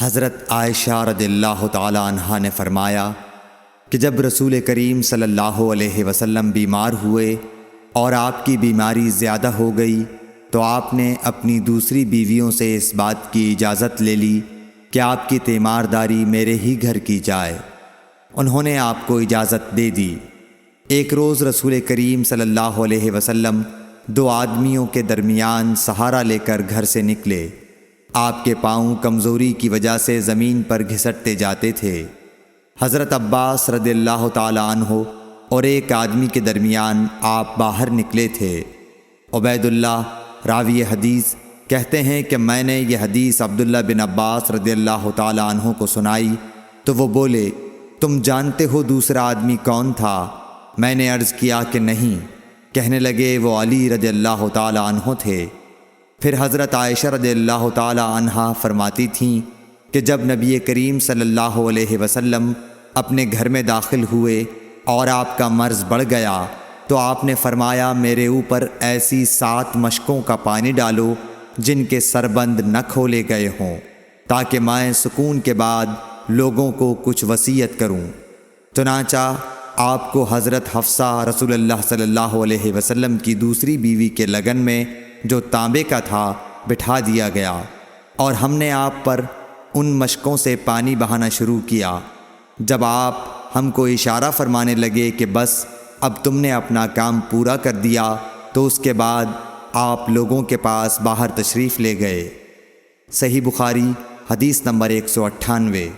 حضرت عائشہ رضی اللہ تعالی عنہا نے فرمایا کہ جب رسول کریم صلی اللہ علیہ وسلم بیمار ہوئے اور آپ کی بیماری زیادہ ہو گئی تو آپ نے اپنی دوسری بیویوں سے اس بات کی اجازت لے لی کہ آپ کی تیمارداری میرے ہی گھر کی جائے۔ انہوں نے آپ کو اجازت دے دی۔ ایک روز رسول کریم صلی اللہ علیہ وسلم دو آدمیوں کے درمیان سہارا لے کر گھر سے نکلے۔ آپ کے پاؤں کمزوری کی وجہ سے زمین پر گھسٹتے جاتے تھے۔ حضرت عباس رضی اللہ تعالی عنہ اور ایک آدمی کے درمیان آپ باہر نکلے تھے۔ عبید اللہ راوی حدیث کہتے ہیں کہ میں نے یہ حدیث عبداللہ بن عباس رضی اللہ تعالی عنہ کو سنائی تو وہ بولے، تم جانتے ہو دوسرا آدمی کون تھا؟ میں نے عرض کیا کہ نہیں۔ کہنے لگے وہ علی رضی اللہ تعالی عنہ تھے۔ پھر حضرت عائشہ رضی اللہ تعالی عنہا فرماتی تھیں کہ جب نبی کریم صلی اللہ علیہ وسلم اپنے گھر میں داخل ہوئے اور آپ کا مرض بڑھ گیا تو آپ نے فرمایا میرے اوپر ایسی 7 مشکوں کا پانی ڈالو جن کے سربند نہ کھولے گئے ہوں، تاکہ میں سکون کے بعد لوگوں کو کچھ وصیت کروں۔ چنانچہ آپ کو حضرت حفصہ رسول اللہ صلی اللہ علیہ وسلم کی دوسری بیوی کے لگن میں جو تانبے کا تھا بٹھا دیا گیا، اور ہم نے آپ پر ان مشکوں سے پانی بہانا شروع کیا۔ جب آپ ہم کو اشارہ فرمانے لگے کہ بس اب تم نے اپنا کام پورا کر دیا تو اس کے بعد آپ لوگوں کے پاس باہر تشریف لے گئے۔ صحیح بخاری حدیث نمبر 198۔